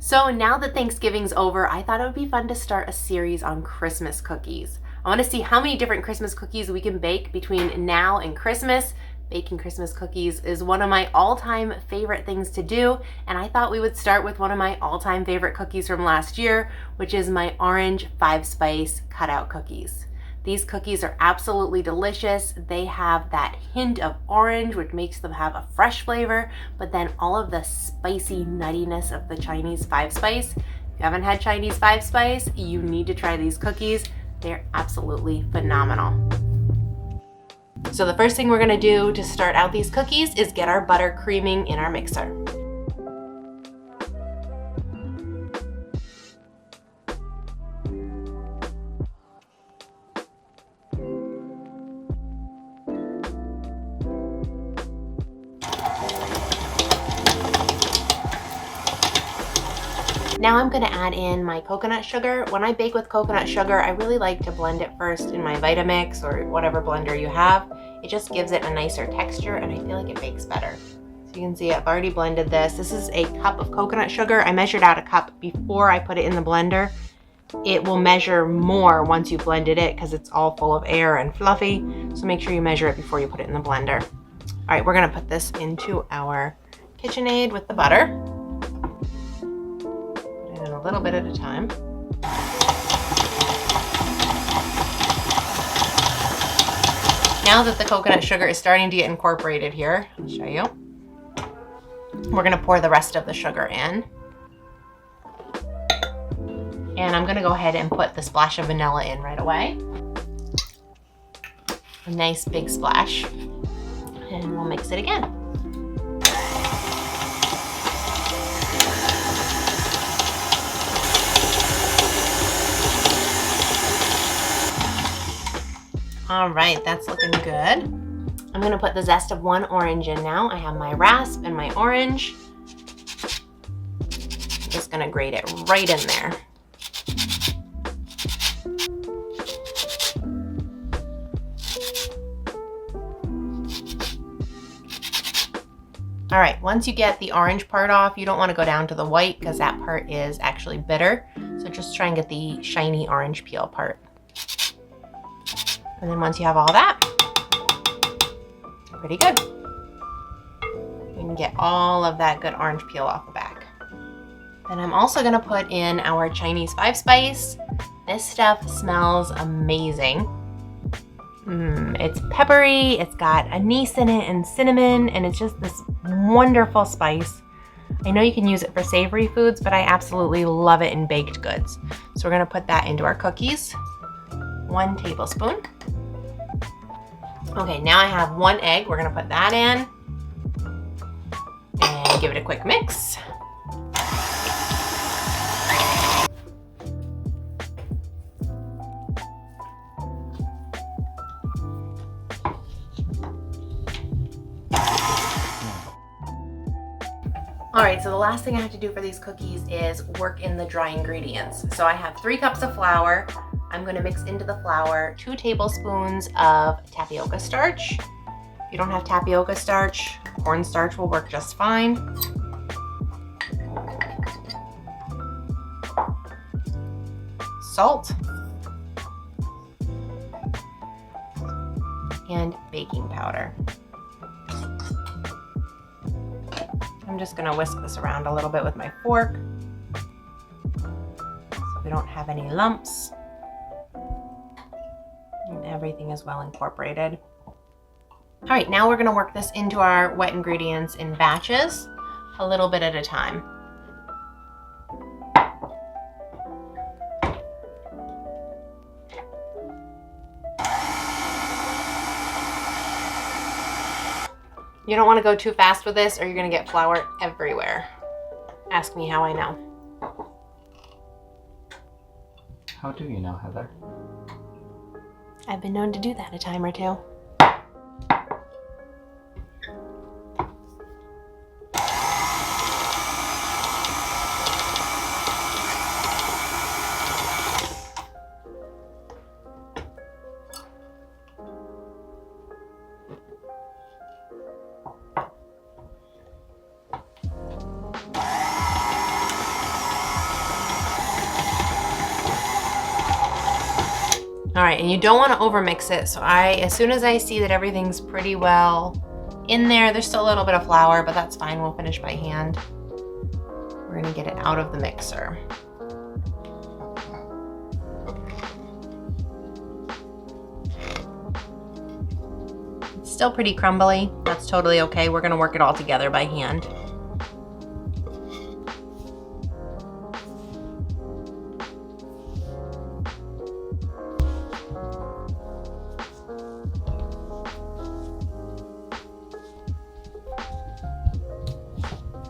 So now that Thanksgiving's over, I thought it would be fun to start a series on Christmas cookies. I want to see how many different Christmas cookies we can bake between now and Christmas. Baking Christmas cookies is one of my all-time favorite things to do, and I thought we would start with one of my all-time favorite cookies from last year, which is my orange 5-spice cutout cookies. These cookies are absolutely delicious. They have that hint of orange, which makes them have a fresh flavor, but then all of the spicy nuttiness of the Chinese 5-spice. If you haven't had Chinese 5-spice, you need to try these cookies. They're absolutely phenomenal. So the first thing we're gonna do to start out these cookies is get our butter creaming in our mixer. Now I'm gonna add in my coconut sugar. When I bake with coconut sugar, I really like to blend it first in my Vitamix or whatever blender you have. It just gives it a nicer texture and I feel like it bakes better. So you can see I've already blended this. This is a cup of coconut sugar. I measured out a cup before I put it in the blender. It will measure more once you blended it because it's all full of air and fluffy. So make sure you measure it before you put it in the blender. All right, we're gonna put this into our KitchenAid with the butter. A little bit at a time. Now that the coconut sugar is starting to get incorporated here, I'll show you. We're gonna pour the rest of the sugar in. And I'm gonna go ahead and put the splash of vanilla in right away. A nice big splash. And we'll mix it again. All right, that's looking good. I'm gonna put the zest of 1 orange in now. I have my rasp and my orange. I'm just gonna grate it right in there. All right, once you get the orange part off, you don't wanna go down to the white because that part is actually bitter. So just try and get the shiny orange peel part. And then once you have all that, pretty good. You can get all of that good orange peel off the back. Then I'm also gonna put in our Chinese 5-spice. This stuff smells amazing. It's peppery, it's got anise in it and cinnamon, and it's just this wonderful spice. I know you can use it for savory foods, but I absolutely love it in baked goods. So we're gonna put that into our cookies. 1 tablespoon. Okay, now I have 1 egg. We're gonna put that in and give it a quick mix. All right, so the last thing I have to do for these cookies is work in the dry ingredients. So I have 3 cups of flour. I'm gonna mix into the flour 2 tablespoons of tapioca starch. If you don't have tapioca starch, cornstarch will work just fine. Salt. And baking powder. I'm just gonna whisk this around a little bit with my fork so we don't have any lumps. And everything is well incorporated. All right, now we're gonna work this into our wet ingredients in batches, a little bit at a time. You don't wanna go too fast with this or you're gonna get flour everywhere. Ask me how I know. How do you know, Heather? I've been known to do that a time or 2. All right, and you don't want to overmix it. So as soon as I see that everything's pretty well in there, there's still a little bit of flour, but that's fine. We'll finish by hand. We're gonna get it out of the mixer. It's still pretty crumbly. That's totally okay. We're gonna work it all together by hand.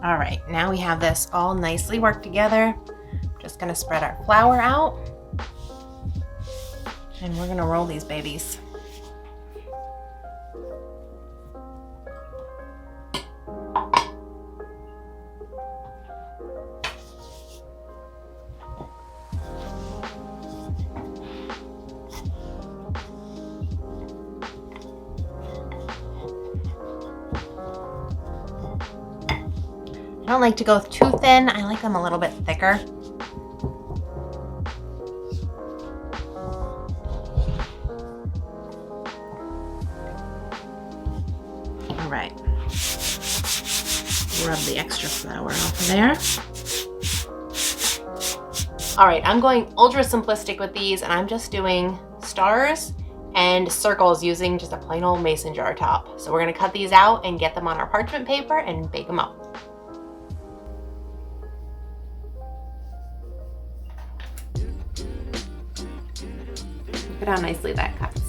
All right, now we have this all nicely worked together. Just gonna spread our flour out and we're gonna roll these babies. I don't like to go too thin. I like them a little bit thicker. All right. Rub the extra flour off of there. All right, I'm going ultra simplistic with these, and I'm just doing stars and circles using just a plain old mason jar top. So we're gonna cut these out and get them on our parchment paper and bake them up. Look at how nicely that cuts.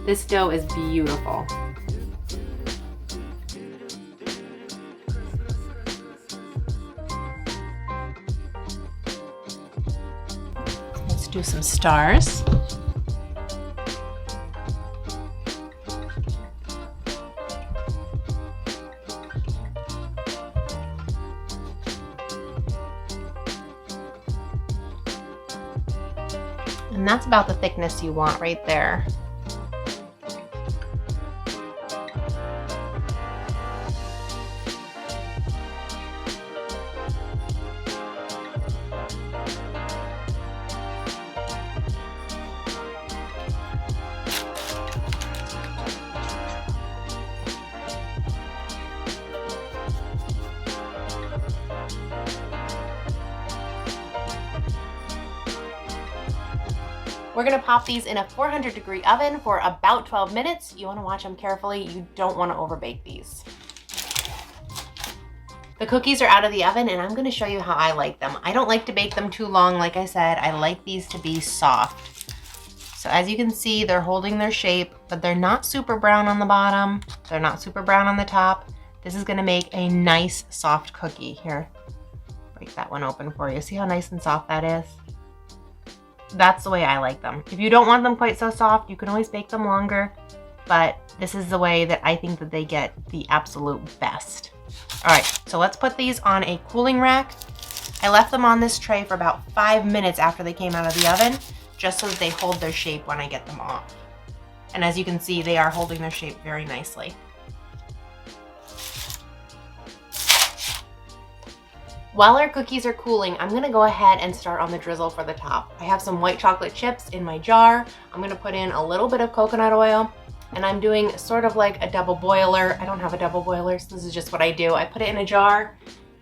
This dough is beautiful. Let's do some stars. And that's about the thickness you want right there. We're gonna pop these in a 400-degree oven for about 12 minutes. You wanna watch them carefully. You don't wanna overbake these. The cookies are out of the oven and I'm gonna show you how I like them. I don't like to bake them too long, like I said. I like these to be soft. So as you can see, they're holding their shape, but they're not super brown on the bottom. They're not super brown on the top. This is gonna make a nice soft cookie. Here, break that one open for you. See how nice and soft that is? That's the way I like them. If you don't want them quite so soft, you can always bake them longer, but this is the way that I think that they get the absolute best. All right, so let's put these on a cooling rack. I left them on this tray for about 5 minutes after they came out of the oven, just so that they hold their shape when I get them off. And as you can see, they are holding their shape very nicely. While our cookies are cooling, I'm gonna go ahead and start on the drizzle for the top. I have some white chocolate chips in my jar. I'm gonna put in a little bit of coconut oil, and I'm doing sort of like a double boiler. I don't have a double boiler, so this is just what I do. I put it in a jar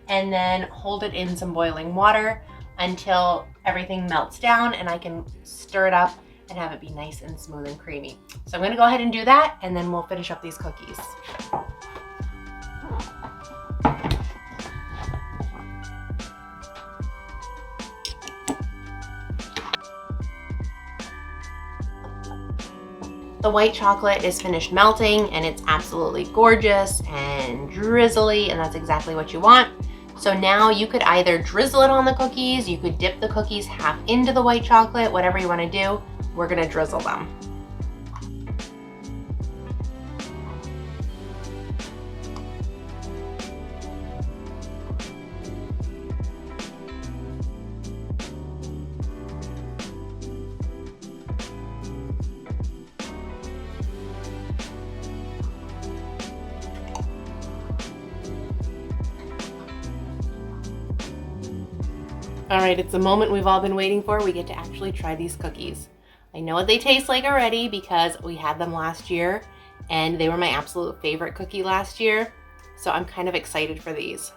and then hold it in some boiling water until everything melts down and I can stir it up and have it be nice and smooth and creamy. So I'm gonna go ahead and do that, and then we'll finish up these cookies. The white chocolate is finished melting and it's absolutely gorgeous and drizzly, and that's exactly what you want. So now you could either drizzle it on the cookies, you could dip the cookies half into the white chocolate, whatever you want to do. We're gonna drizzle them. All right, it's the moment we've all been waiting for. We get to actually try these cookies. I know what they taste like already because we had them last year and they were my absolute favorite cookie last year. So I'm kind of excited for these.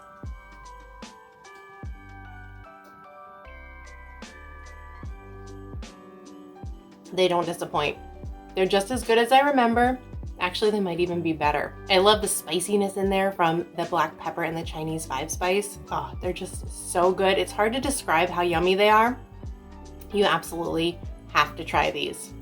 They don't disappoint. They're just as good as I remember. Actually, they might even be better. I love the spiciness in there from the black pepper and the Chinese 5-spice. Oh, they're just so good. It's hard to describe how yummy they are. You absolutely have to try these.